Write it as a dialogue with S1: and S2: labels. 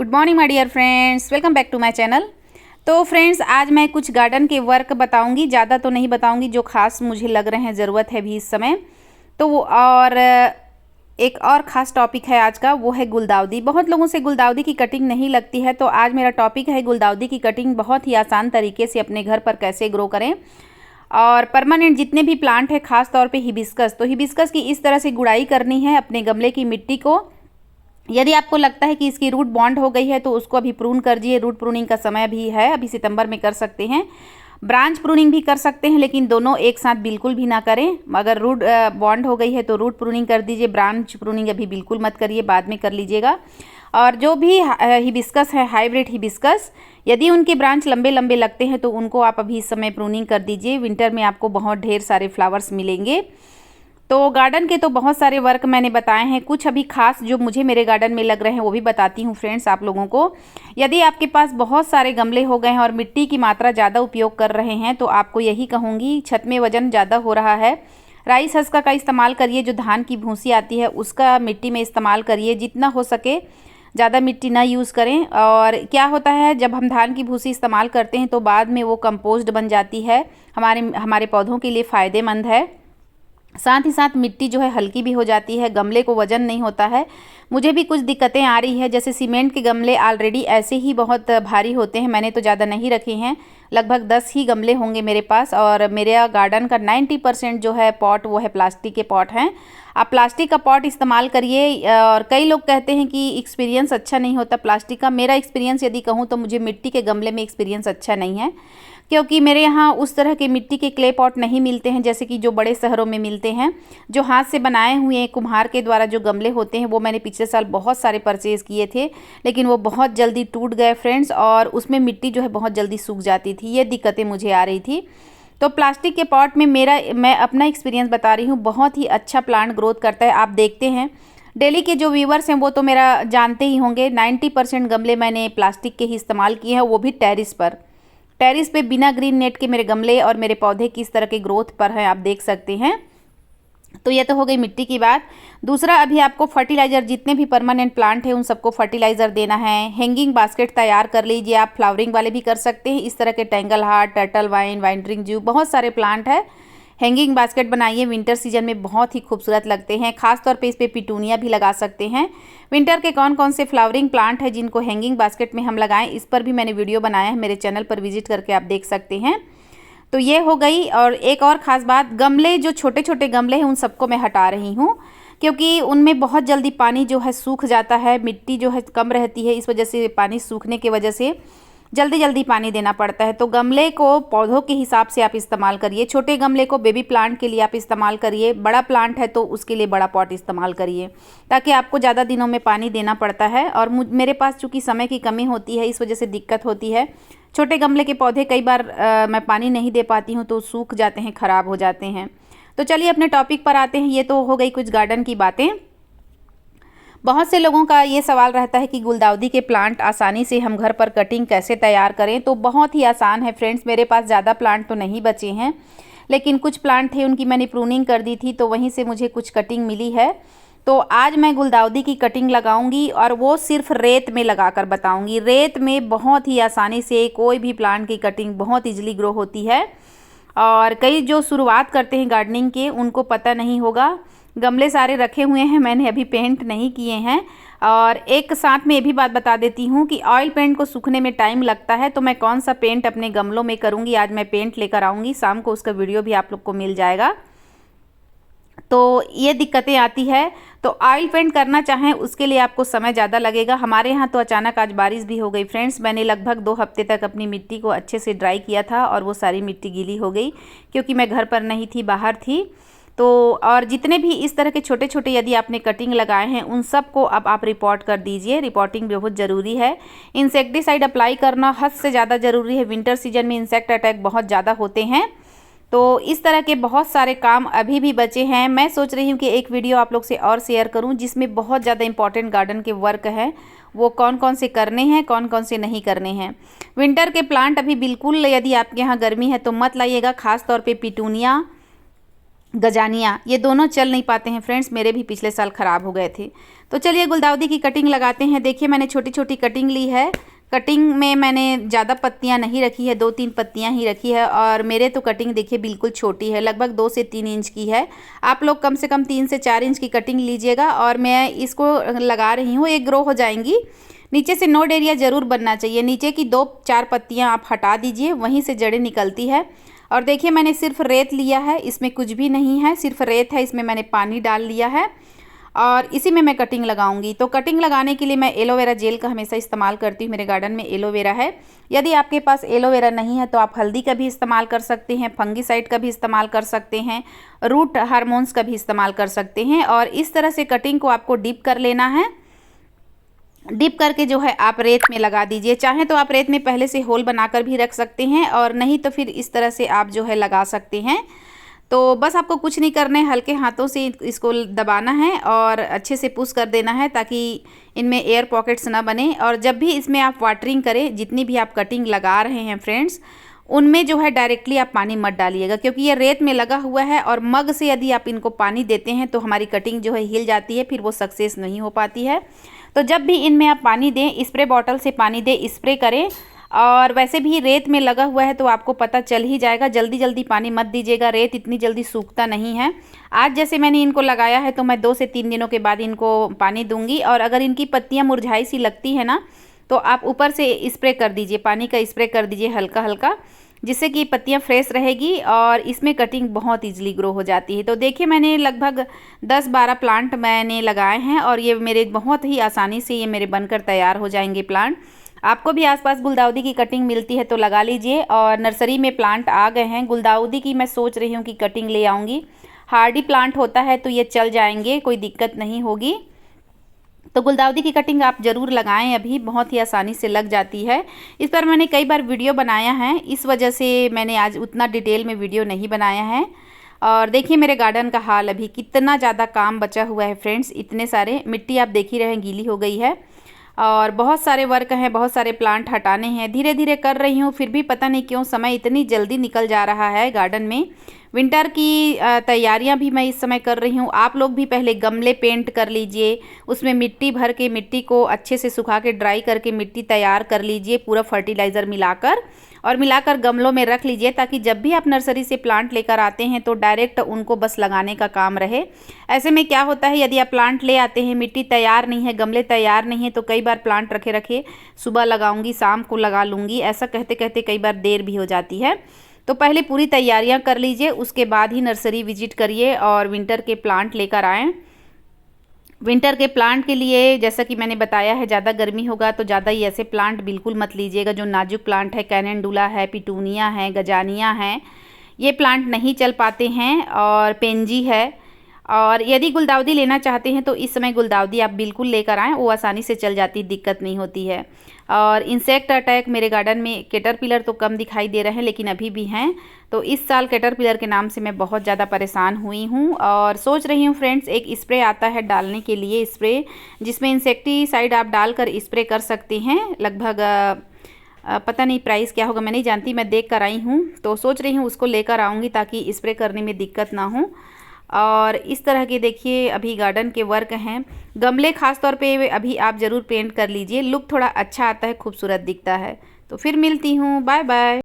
S1: Good morning my dear friends, welcome back to my channel. तो friends, आज मैं कुछ गार्डन के वर्क बताऊंगी, ज़्यादा तो नहीं बताऊंगी, जो खास मुझे लग रहे हैं ज़रूरत है भी इस समय। तो वो और एक और ख़ास टॉपिक है आज का, वो है गुलदाउदी। बहुत लोगों से गुलदाउदी की कटिंग नहीं लगती है, तो आज मेरा टॉपिक है गुलदाउदी की कटिंग बहुत ही आसान तरीके से अपने घर पर कैसे ग्रो करें। और परमानेंट जितने भी प्लांट है, ख़ास तौर पे हिबिस्कस, तो हिबिस्कस की इस तरह से गुड़ाई करनी है अपने गमले की मिट्टी को। यदि आपको लगता है कि इसकी रूट बॉन्ड हो गई है तो उसको अभी प्रून कर दीजिए। रूट प्रूनिंग का समय भी है, अभी सितंबर में कर सकते हैं। ब्रांच प्रूनिंग भी कर सकते हैं, लेकिन दोनों एक साथ बिल्कुल भी ना करें। अगर रूट बॉन्ड हो गई है तो रूट प्रूनिंग कर दीजिए, ब्रांच प्रूनिंग अभी बिल्कुल मत करिए, बाद में कर लीजिएगा। और जो भी हिबिस्कस है, हाइब्रिड हिबिस्कस, यदि उनके ब्रांच लंबे लंबे लगते हैं तो उनको आप अभी इस समय प्रूनिंग कर दीजिए। विंटर में आपको बहुत ढेर सारे फ्लावर्स मिलेंगे। तो गार्डन के तो बहुत सारे वर्क मैंने बताए हैं, कुछ अभी खास जो मुझे मेरे गार्डन में लग रहे हैं वो भी बताती हूँ फ्रेंड्स आप लोगों को। यदि आपके पास बहुत सारे गमले हो गए हैं और मिट्टी की मात्रा ज़्यादा उपयोग कर रहे हैं तो आपको यही कहूँगी, छत में वजन ज़्यादा हो रहा है, राइस हस्क का इस्तेमाल करिए। जो धान की भूसी आती है उसका मिट्टी में इस्तेमाल करिए, जितना हो सके ज़्यादा मिट्टी ना यूज़ करें। और क्या होता है, जब हम धान की भूसी इस्तेमाल करते हैं तो बाद में वो कंपोस्ट बन जाती है, हमारे पौधों के लिए फ़ायदेमंद है। साथ ही साथ मिट्टी जो है हल्की भी हो जाती है, गमले को वजन नहीं होता है। मुझे भी कुछ दिक्कतें आ रही है, जैसे सीमेंट के गमले ऑलरेडी ऐसे ही बहुत भारी होते हैं, मैंने तो ज़्यादा नहीं रखे हैं, लगभग 10 ही गमले होंगे मेरे पास। और मेरे गार्डन का 90% जो है पॉट वो है प्लास्टिक के पॉट हैं। आप प्लास्टिक का पॉट इस्तेमाल करिए। और कई लोग कहते हैं कि एक्सपीरियंस अच्छा नहीं होता प्लास्टिक का। मेरा एक्सपीरियंस यदि कहूँ तो मुझे मिट्टी के गमले में एक्सपीरियंस अच्छा नहीं है, क्योंकि मेरे यहाँ उस तरह के मिट्टी के क्ले पॉट नहीं मिलते हैं जैसे कि जो बड़े शहरों में मिलते हैं। जो हाथ से बनाए हुए कुम्हार के द्वारा जो गमले होते हैं वो मैंने पिछले साल बहुत सारे परचेज़ किए थे, लेकिन वो बहुत जल्दी टूट गए फ्रेंड्स, और उसमें मिट्टी जो है बहुत जल्दी सूख जाती थी। ये दिक्कतें मुझे आ रही थी। तो प्लास्टिक के पॉट में मैं अपना एक्सपीरियंस बता रही हूँ, बहुत ही अच्छा प्लांट ग्रोथ करता है। आप देखते हैं डेली के जो व्यूवर्स हैं वो तो मेरा जानते ही होंगे, 90% गमले मैंने प्लास्टिक के ही इस्तेमाल किए हैं, वो भी टेरिस पे बिना ग्रीन नेट के मेरे गमले और मेरे पौधे किस तरह के ग्रोथ पर हैं आप देख सकते हैं। तो ये तो हो गई मिट्टी की बात। दूसरा, अभी आपको फर्टिलाइज़र, जितने भी परमानेंट प्लांट हैं उन सबको फर्टिलाइज़र देना है। हैंगिंग बास्केट तैयार कर लीजिए, आप फ्लावरिंग वाले भी कर सकते हैं। इस तरह के टेंगल हार्ट, टर्टल वाइन, वाइंडरिंग जू, बहुत सारे प्लांट है। हैंगिंग बास्केट बनाइए, विंटर सीजन में बहुत ही खूबसूरत लगते हैं। खासतौर पे इस पर पिटूनिया भी लगा सकते हैं। विंटर के कौन कौन से फ्लावरिंग प्लांट है जिनको हैंगिंग बास्केट में हम लगाएं, इस पर भी मैंने वीडियो बनाया है, मेरे चैनल पर विजिट करके आप देख सकते हैं। तो ये हो गई। और एक और ख़ास बात, गमले जो छोटे छोटे गमले हैं उन सबको मैं हटा रही हूँ, क्योंकि उनमें बहुत जल्दी पानी जो है सूख जाता है, मिट्टी जो है कम रहती है, इस वजह से पानी सूखने की वजह से जल्दी जल्दी पानी देना पड़ता है। तो गमले को पौधों के हिसाब से आप इस्तेमाल करिए। छोटे गमले को बेबी प्लांट के लिए आप इस्तेमाल करिए, बड़ा प्लांट है तो उसके लिए बड़ा पॉट इस्तेमाल करिए, ताकि आपको ज़्यादा दिनों में पानी देना पड़ता है। और मेरे पास चूँकि समय की कमी होती है, इस वजह से दिक्कत होती है। छोटे गमले के पौधे कई बार मैं पानी नहीं दे पाती हूँ तो सूख जाते हैं, ख़राब हो जाते हैं। तो चलिए अपने टॉपिक पर आते हैं। ये तो हो गई कुछ गार्डन की बातें। बहुत से लोगों का ये सवाल रहता है कि गुलदाउदी के प्लांट आसानी से हम घर पर कटिंग कैसे तैयार करें। तो बहुत ही आसान है फ्रेंड्स, मेरे पास ज़्यादा प्लांट तो नहीं बचे हैं, लेकिन कुछ प्लांट थे उनकी मैंने प्रूनिंग कर दी थी, तो वहीं से मुझे कुछ कटिंग मिली है। तो आज मैं गुलदाउदी की कटिंग लगाऊंगी और वो सिर्फ रेत में लगाकर बताऊंगी। रेत में बहुत ही आसानी से कोई भी प्लांट की कटिंग बहुत ईजिली ग्रो होती है। और कई जो शुरुआत करते हैं गार्डनिंग के उनको पता नहीं होगा। गमले सारे रखे हुए हैं, मैंने अभी पेंट नहीं किए हैं। और एक साथ में ये भी बात बता देती हूँ कि ऑयल पेंट को सूखने में टाइम लगता है, तो मैं कौन सा पेंट अपने गमलों में करूँगी, आज मैं पेंट लेकर आऊँगी, शाम को उसका वीडियो भी आप लोग को मिल जाएगा। तो ये दिक्कतें आती है। तो ऑयल पेंट करना चाहें उसके लिए आपको समय ज़्यादा लगेगा। हमारे यहाँ तो अचानक आज बारिश भी हो गई फ्रेंड्स। मैंने लगभग 2 हफ्ते तक अपनी मिट्टी को अच्छे से ड्राई किया था और वो सारी मिट्टी गीली हो गई, क्योंकि मैं घर पर नहीं थी, बाहर थी। तो और जितने भी इस तरह के छोटे छोटे यदि आपने कटिंग लगाए हैं उन सब को अब आप रिपोर्ट कर दीजिए। रिपोर्टिंग बहुत ज़रूरी है। इंसेक्टिसाइड अप्लाई करना हद से ज़्यादा ज़रूरी है। विंटर सीजन में इंसेक्ट अटैक बहुत ज़्यादा होते हैं। तो इस तरह के बहुत सारे काम अभी भी बचे हैं। मैं सोच रही हूँ कि एक वीडियो आप लोग से और शेयर करूँ जिसमें बहुत ज़्यादा इंपॉर्टेंट गार्डन के वर्क है, वो कौन कौन से करने हैं, कौन कौन से नहीं करने हैं। विंटर के प्लांट अभी बिल्कुल, यदि आपके यहाँ गर्मी है तो मत लाइएगा, खास तौर पे पिटूनिया गजानिया, ये दोनों चल नहीं पाते हैं फ्रेंड्स, मेरे भी पिछले साल ख़राब हो गए थे। तो चलिए गुलदाउदी की कटिंग लगाते हैं। देखिए मैंने छोटी छोटी कटिंग ली है। कटिंग में मैंने ज़्यादा पत्तियां नहीं रखी है, 2-3 पत्तियां ही रखी है। और मेरे तो कटिंग देखिए बिल्कुल छोटी है, लगभग 2 से 3 इंच की है। आप लोग कम से कम 3 से 4 इंच की कटिंग लीजिएगा। और मैं इसको लगा रही हूँ, एक ग्रो हो जाएंगी। नीचे से नोड एरिया ज़रूर बनना चाहिए। नीचे की 2-4 पत्तियाँ आप हटा दीजिए, वहीं से जड़ें निकलती है। और देखिए मैंने सिर्फ रेत लिया है, इसमें कुछ भी नहीं है, सिर्फ रेत है। इसमें मैंने पानी डाल लिया है और इसी में मैं कटिंग लगाऊंगी। तो कटिंग लगाने के लिए मैं एलोवेरा जेल का हमेशा इस्तेमाल करती हूँ। मेरे गार्डन में एलोवेरा है। यदि आपके पास एलोवेरा नहीं है तो आप हल्दी का भी इस्तेमाल कर सकते हैं, फंगीसाइड का भी इस्तेमाल कर सकते हैं, रूट हार्मोन्स का भी इस्तेमाल कर सकते हैं। और इस तरह से कटिंग को आपको डीप कर लेना है। डिप करके जो है आप रेत में लगा दीजिए। चाहे तो आप रेत में पहले से होल बनाकर भी रख सकते हैं, और नहीं तो फिर इस तरह से आप जो है लगा सकते हैं। तो बस आपको कुछ नहीं करना है, हल्के हाथों से इसको दबाना है और अच्छे से पुश कर देना है ताकि इनमें एयर पॉकेट्स ना बने। और जब भी इसमें आप वाटरिंग करें, जितनी भी आप कटिंग लगा रहे हैं फ्रेंड्स, उनमें जो है डायरेक्टली आप पानी मत डालिएगा, क्योंकि ये रेत में लगा हुआ है। और मग से यदि आप इनको पानी देते हैं तो हमारी कटिंग जो है हिल जाती है, फिर वो सक्सेस नहीं हो पाती है। तो जब भी इनमें आप पानी दें, स्प्रे बॉटल से पानी दें, स्प्रे करें। और वैसे भी रेत में लगा हुआ है तो आपको पता चल ही जाएगा। जल्दी जल्दी पानी मत दीजिएगा, रेत इतनी जल्दी सूखता नहीं है। आज जैसे मैंने इनको लगाया है तो मैं 2 से 3 दिनों के बाद इनको पानी दूंगी। और अगर इनकी पत्तियां मुरझाई सी लगती है ना, तो आप ऊपर से स्प्रे कर दीजिए, पानी का स्प्रे कर दीजिए हल्का हल्का, जिससे कि पत्तियां फ्रेश रहेगी और इसमें कटिंग बहुत ईजिली ग्रो हो जाती है। तो देखिए मैंने लगभग 10-12 प्लांट मैंने लगाए हैं और ये मेरे बहुत ही आसानी से ये मेरे बनकर तैयार हो जाएंगे प्लांट। आपको भी आसपास गुलदाउदी की कटिंग मिलती है तो लगा लीजिए। और नर्सरी में प्लांट आ गए हैं गुलदाउदी की, मैं सोच रही हूँ कि कटिंग ले आऊँगी। हार्डी प्लांट होता है तो ये चल जाएंगे, कोई दिक्कत नहीं होगी। तो गुलदाउदी की कटिंग आप ज़रूर लगाएं, अभी बहुत ही आसानी से लग जाती है। इस पर मैंने कई बार वीडियो बनाया है, इस वजह से मैंने आज उतना डिटेल में वीडियो नहीं बनाया है। और देखिए मेरे गार्डन का हाल, अभी कितना ज़्यादा काम बचा हुआ है फ्रेंड्स। इतने सारे मिट्टी आप देख ही रहे हैं, गीली हो गई है और बहुत सारे वर्क हैं, बहुत सारे प्लांट हटाने हैं। धीरे धीरे कर रही हूँ, फिर भी पता नहीं क्यों समय इतनी जल्दी निकल जा रहा है गार्डन में। विंटर की तैयारियां भी मैं इस समय कर रही हूँ। आप लोग भी पहले गमले पेंट कर लीजिए, उसमें मिट्टी भर के, मिट्टी को अच्छे से सुखा के ड्राई करके मिट्टी तैयार कर लीजिए, पूरा फर्टिलाइज़र मिलाकर गमलों में रख लीजिए, ताकि जब भी आप नर्सरी से प्लांट लेकर आते हैं तो डायरेक्ट उनको बस लगाने का काम रहे। ऐसे में क्या होता है, यदि आप प्लांट ले आते हैं, मिट्टी तैयार नहीं है, गमले तैयार नहीं है, तो कई बार प्लांट रखे रखे सुबह लगाऊंगी, शाम को लगा लूँगी, ऐसा कहते कहते कई बार देर भी हो जाती है। तो पहले पूरी तैयारियां कर लीजिए, उसके बाद ही नर्सरी विजिट करिए और विंटर के प्लांट लेकर आएँ। विंटर के प्लांट के लिए जैसा कि मैंने बताया है, ज़्यादा गर्मी होगा तो ज़्यादा ही ऐसे प्लांट बिल्कुल मत लीजिएगा। जो नाजुक प्लांट है, कैनेंडुला है, पिटूनिया है, गजानिया है, ये प्लांट नहीं चल पाते हैं। और पेंजी है। और यदि गुलदाउदी लेना चाहते हैं तो इस समय गुलदाउदी आप बिल्कुल लेकर आएँ, वो आसानी से चल जाती, दिक्कत नहीं होती है। और इंसेक्ट अटैक मेरे गार्डन में, कैटरपिलर तो कम दिखाई दे रहे हैं लेकिन अभी भी हैं। तो इस साल कैटरपिलर के नाम से मैं बहुत ज़्यादा परेशान हुई हूँ और सोच रही हूँ फ्रेंड्स, एक स्प्रे आता है डालने के लिए, स्प्रे जिसमें इंसेक्टिसाइड आप डालकर स्प्रे कर सकते हैं। लगभग पता नहीं प्राइस क्या होगा, मैं नहीं जानती, मैं देख कर आई हूँ। तो सोच रही हूँ उसको लेकर आऊँगी ताकि स्प्रे करने में दिक्कत ना हो। और इस तरह के देखिए अभी गार्डन के वर्क हैं। गमले खास तौर पे अभी आप ज़रूर पेंट कर लीजिए, लुक थोड़ा अच्छा आता है, खूबसूरत दिखता है। तो फिर मिलती हूँ, बाय बाय।